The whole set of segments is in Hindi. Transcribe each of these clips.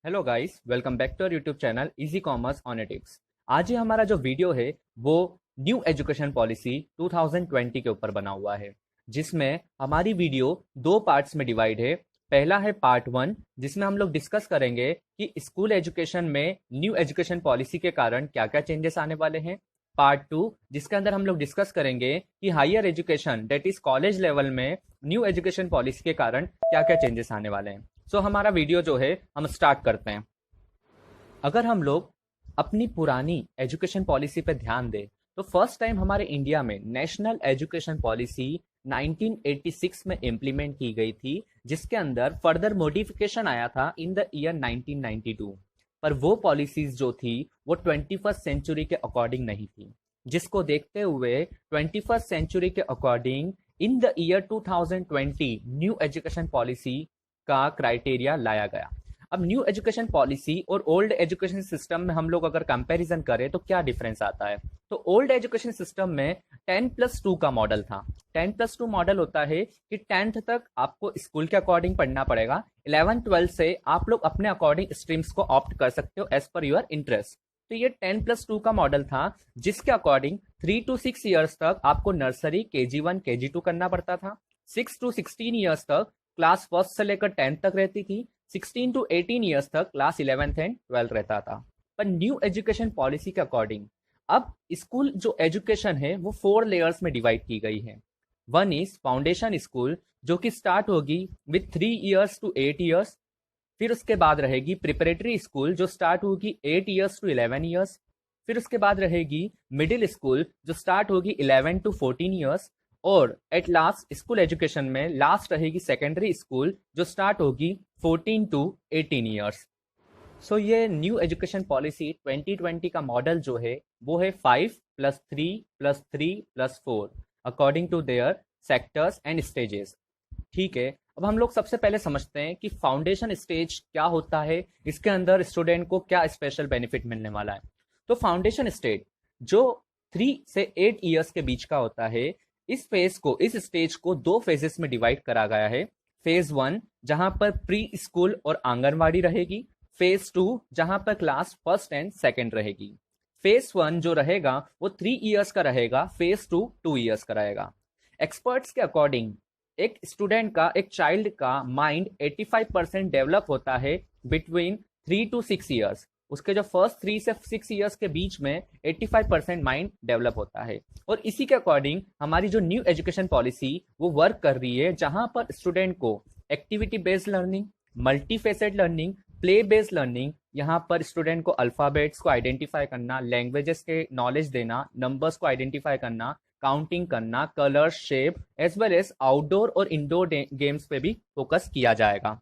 Hello guys, welcome back to our YouTube channel easy commerce on tips. आज ये हमारा जो वीडियो है वो न्यू एजुकेशन पॉलिसी 2020 के ऊपर बना हुआ है, जिसमें हमारी वीडियो दो पार्ट्स में डिवाइड है। पहला है पार्ट वन, जिसमें हम लोग डिस्कस करेंगे कि स्कूल एजुकेशन में न्यू एजुकेशन पॉलिसी के कारण क्या क्या चेंजेस आने वाले हैं। पार्ट टू, जिसके अंदर हम लोग डिस्कस करेंगे कि higher education that is college level में न्यू एजुकेशन पॉलिसी के कारण क्या क्या चेंजेस आने वाले हैं। सो हमारा वीडियो जो है हम स्टार्ट करते हैं। अगर हम लोग अपनी पुरानी एजुकेशन पॉलिसी पे ध्यान दें तो फर्स्ट टाइम हमारे इंडिया में नेशनल एजुकेशन पॉलिसी 1986 में इम्प्लीमेंट की गई थी, जिसके अंदर फर्दर मॉडिफिकेशन आया था इन द ईयर 1992। पर वो पॉलिसीज जो थी वो 21st सेंचुरी के अकॉर्डिंग नहीं थी, जिसको देखते हुए 21st सेंचुरी के according in the year 2020 new education policy का क्राइटेरिया लाया गया। अब न्यू एजुकेशन पॉलिसी और ओल्ड एजुकेशन सिस्टम में हम लोग अगर कंपैरिजन करें तो क्या डिफरेंस आता है। तो ओल्ड एजुकेशन सिस्टम में 10+2 का मॉडल था। 10+2 मॉडल होता है कि 10th तक आपको स्कूल के अकॉर्डिंग पढ़ना पड़ेगा, 11th-12th से आप लोग अपने अकॉर्डिंग स्ट्रीम्स को ऑप्ट कर सकते हो एज पर योर इंटरेस्ट। तो ये 10+2 का मॉडल था, जिसके अकॉर्डिंग 3 to 6 ईयर्स तक आपको नर्सरी KG1 KG2 करना पड़ता था। 6 to 16 ईयर्स तक क्लास फर्स्ट से लेकर 10th तक रहती थी। 16 to 18 ईयर्स तक क्लास 11th एंड 12th रहता था। पर न्यू एजुकेशन पॉलिसी के अकॉर्डिंग अब स्कूल जो एजुकेशन है वो 4 लेयर्स में डिवाइड की गई है। वन इज फाउंडेशन स्कूल, जो कि स्टार्ट होगी विथ 3 ईयर्स to 8 ईयर्स। फिर उसके बाद रहेगी प्रिपरेटरी स्कूल, जो स्टार्ट होगी 8 ईयर्स to 11 ईयर्स। फिर उसके बाद रहेगी मिडिल स्कूल, जो स्टार्ट होगी 11 to 14 ईयर्स। और एट लास्ट स्कूल एजुकेशन में लास्ट रहेगी सेकेंडरी स्कूल, जो स्टार्ट होगी 14 to 18 ईयर्स। सो ये न्यू एजुकेशन पॉलिसी 2020 का मॉडल जो है वो है 5+3+3+4 according to their sectors and stages. ठीक है, अब हम लोग सबसे पहले समझते हैं कि फाउंडेशन स्टेज क्या होता है, इसके अंदर स्टूडेंट को क्या स्पेशल बेनिफिट मिलने वाला है। तो फाउंडेशन स्टेज जो 3 से 8 ईयर्स के बीच का होता है, इस स्टेज को दो फेजेस में डिवाइड करा गया है। फेज 1 जहां पर प्री स्कूल और आंगनवाड़ी रहेगी। फेज 2 जहां पर क्लास फर्स्ट एंड सेकंड रहेगी। फेज 1 जो रहेगा वो 3 ईयर्स का रहेगा, फेज 2 2 ईयर्स का रहेगा। एक्सपर्ट्स के अकॉर्डिंग एक चाइल्ड का माइंड 85% डेवलप होता है बिटवीन 3 to 6 ईयर्स। उसके जो फर्स्ट 3 से 6 ईयर्स के बीच में 85% माइंड डेवलप होता है। और इसी के अकॉर्डिंग हमारी जो न्यू एजुकेशन पॉलिसी वो वर्क कर रही है, जहां पर स्टूडेंट को activity based learning, multi facet learning, play based learning, यहाँ पर स्टूडेंट को अल्फाबेट्स को आइडेंटिफाई करना, लैंग्वेजेस के नॉलेज देना, नंबर्स को आइडेंटिफाई करना, काउंटिंग करना, colour, shape as well as outdoor और इंडोर गेम्स पे भी फोकस किया जाएगा।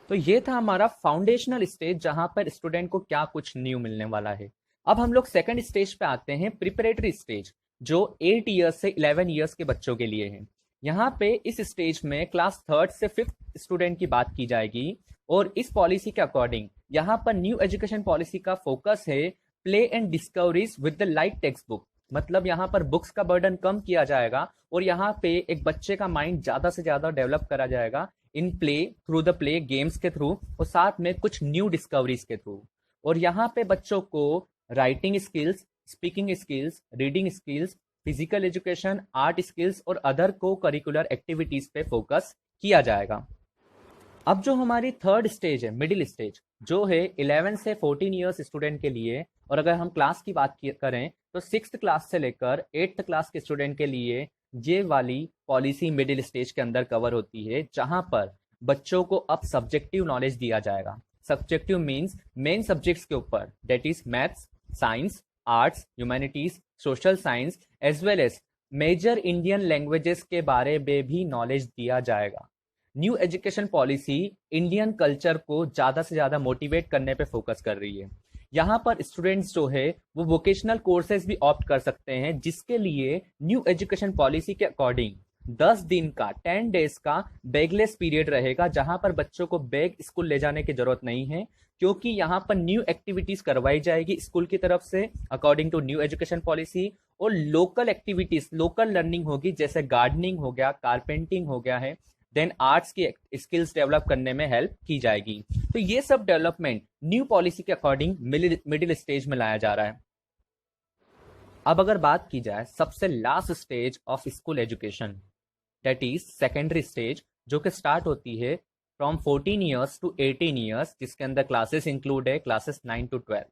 तो ये था हमारा फाउंडेशनल स्टेज, जहां पर स्टूडेंट को क्या कुछ न्यू मिलने वाला है। अब हम लोग सेकंड स्टेज पे आते हैं, प्रिपरेटरी स्टेज, जो 8 ईयर्स से 11 ईयर्स के बच्चों के लिए है। यहाँ पे इस स्टेज में क्लास 3rd से 5th स्टूडेंट की बात की जाएगी। और इस पॉलिसी के अकॉर्डिंग यहाँ पर न्यू एजुकेशन पॉलिसी का फोकस है play and discoveries with the light text book. मतलब यहाँ पर बुक्स का बर्डन कम किया जाएगा और यहाँ पे एक बच्चे का माइंड ज्यादा से ज्यादा डेवलप करा जाएगा इन play, through the play, games के थ्रू, और साथ में कुछ न्यू डिस्कवरीज के थ्रू। और यहाँ पे बच्चों को writing skills, speaking skills, reading skills, physical education, art skills और अदर को करिकुलर एक्टिविटीज पे फोकस किया जाएगा। अब जो हमारी थर्ड स्टेज है, मिडिल स्टेज, जो है 11 से 14 ईयर्स स्टूडेंट के लिए। और अगर हम क्लास की बात करें तो 6th क्लास से लेकर 8th क्लास के स्टूडेंट के लिए ये वाली पॉलिसी मिडिल स्टेज के अंदर कवर होती है, जहां पर बच्चों को अब सब्जेक्टिव नॉलेज दिया जाएगा। सब्जेक्टिव मीन्स मेन सब्जेक्ट्स के ऊपर, that is maths, science, arts, humanities, social science as well as major Indian languages के बारे में भी नॉलेज दिया जाएगा। New education policy Indian culture को ज्यादा से ज्यादा मोटिवेट करने पे फोकस कर रही है। यहाँ पर स्टूडेंट्स जो है वो वोकेशनल कोर्सेज भी ऑप्ट कर सकते हैं, जिसके लिए न्यू एजुकेशन पॉलिसी के अकॉर्डिंग 10 दिन का, 10 डेज का बैगलेस पीरियड रहेगा, जहां पर बच्चों को बैग स्कूल ले जाने की जरूरत नहीं है, क्योंकि यहाँ पर न्यू एक्टिविटीज करवाई जाएगी स्कूल की तरफ से according to new education policy. और लोकल एक्टिविटीज, लोकल लर्निंग होगी, जैसे गार्डनिंग हो गया, कारपेंटिंग हो गया है, देन आर्ट्स की स्किल्स डेवलप करने में हेल्प की जाएगी। तो ये सब डेवलपमेंट न्यू पॉलिसी के अकॉर्डिंग मिडिल स्टेज में लाया जा रहा है। अब अगर बात की जाए सबसे last stage of school education, that is secondary stage, जो कि स्टार्ट होती है फ्रॉम 14 ईयर्स टू 18 ईयर्स, जिसके अंदर क्लासेस इंक्लूड है क्लासेस 9 टू 12।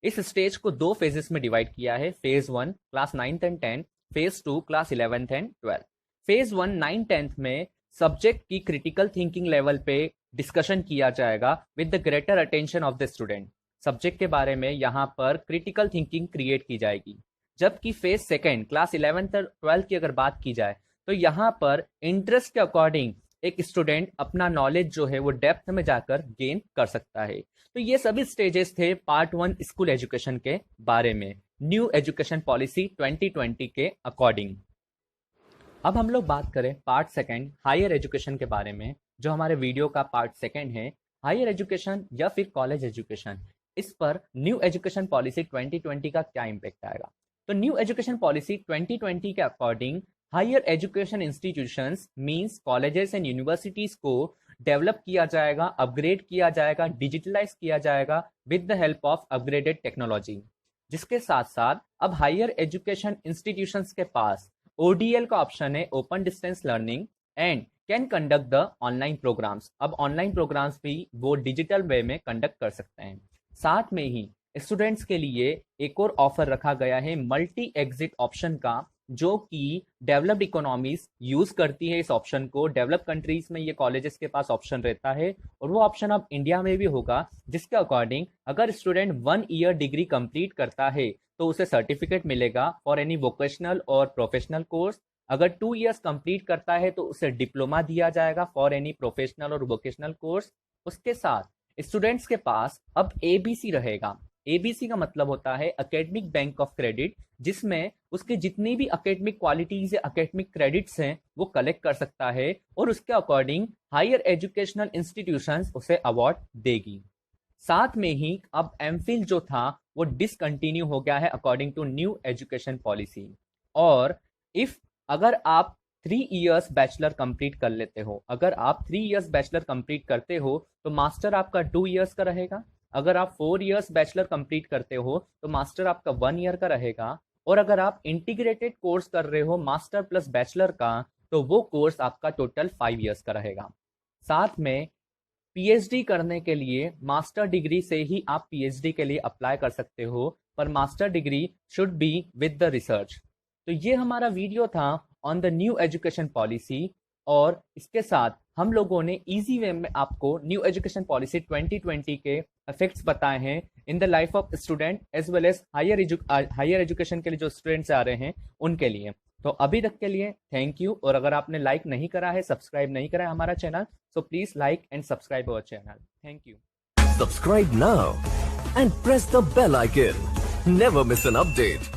इस स्टेज को 2 फेजेस में डिवाइड किया है, phase 1 class 9th and 10, phase 2 class 11th and 12। Phase 1 9-10 में सब्जेक्ट की क्रिटिकल थिंकिंग लेवल पे डिस्कशन किया जाएगा with the greater attention of the student. Subject के बारे में यहाँ पर क्रिटिकल थिंकिंग क्रिएट की जाएगी। जबकि फेज सेकेंड क्लास 11th और 12 की अगर बात की जाए तो यहाँ पर इंटरेस्ट के अकॉर्डिंग एक स्टूडेंट अपना नॉलेज जो है वो डेप्थ में जाकर गेन कर सकता है। तो ये सभी स्टेजेस थे पार्ट 1 स्कूल एजुकेशन के बारे में, न्यू एजुकेशन पॉलिसी 2020 के अकॉर्डिंग। अब हम लोग बात करें पार्ट सेकेंड हायर एजुकेशन के बारे में, जो हमारे वीडियो का पार्ट सेकेंड है, हायर एजुकेशन या फिर कॉलेज एजुकेशन। इस पर न्यू एजुकेशन पॉलिसी 2020 का क्या इम्पैक्ट आएगा। तो न्यू एजुकेशन पॉलिसी 2020 के according higher education institutions means colleges and universities को डेवलप किया जाएगा, अपग्रेड किया जाएगा, डिजिटलाइज किया जाएगा with the help of upgraded technology. जिसके साथ साथ अब हायर एजुकेशन इंस्टीट्यूशंस के पास ODL का ऑप्शन है, open distance learning, and can conduct the online programmes. अब ऑनलाइन प्रोग्राम्स भी वो डिजिटल वे में कंडक्ट कर सकते हैं। साथ में ही स्टूडेंट्स के लिए एक और ऑफर रखा गया है मल्टी एग्जिट ऑप्शन का, जो कि डेवलप्ड इकोनॉमीज यूज करती है इस ऑप्शन को। डेवलप कंट्रीज में ये कॉलेजेस के पास ऑप्शन रहता है और वो ऑप्शन अब इंडिया में भी होगा, जिसके अकॉर्डिंग अगर स्टूडेंट 1 ईयर डिग्री कंप्लीट करता है तो उसे सर्टिफिकेट मिलेगा फॉर एनी वोकेशनल और प्रोफेशनल कोर्स। अगर 2 इयर्स कंप्लीट करता है तो उसे डिप्लोमा दिया जाएगा फॉर एनी प्रोफेशनल और वोकेशनल कोर्स। उसके साथ स्टूडेंट्स के पास अब ABC रहेगा। ABC का मतलब होता है एकेडमिक बैंक ऑफ क्रेडिट, जिसमें उसके जितनी भी एकेडमिक क्वालिटीज या एकेडमिक क्रेडिट्स हैं वो कलेक्ट कर सकता है और उसके अकॉर्डिंग हायर एजुकेशनल इंस्टीट्यूशंस उसे अवार्ड देगी। साथ में ही अब एमफिल जो था वो डिसकंटिन्यू हो गया है according to new education policy. और अगर आप 3 इयर्स बैचलर कंप्लीट कर लेते हो, अगर आप 3 इयर्स बैचलर कंप्लीट करते हो तो मास्टर आपका 2 इयर्स का रहेगा। अगर आप 4 इयर्स बैचलर कंप्लीट करते हो तो मास्टर आपका 1 ईयर का रहेगा। और अगर आप इंटीग्रेटेड कोर्स कर रहे हो मास्टर प्लस बैचलर का, तो वो कोर्स आपका टोटल 5 इयर्स का रहेगा। साथ में PhD करने के लिए मास्टर डिग्री से ही आप PhD के लिए अप्लाई कर सकते हो, पर master degree should be with the research. तो ये हमारा वीडियो था on the new education policy, और इसके साथ हम लोगों ने इजी वे में आपको न्यू एजुकेशन पॉलिसी 2020 के इफेक्ट्स बताए हैं in the life of student as well as higher education के लिए जो स्टूडेंट्स आ रहे हैं उनके लिए। तो अभी तक के लिए थैंक यू। और अगर आपने लाइक नहीं करा है, सब्सक्राइब नहीं करा है हमारा channel, so please like and subscribe our channel. Thank you. Subscribe now and press the bell icon. Never miss an update.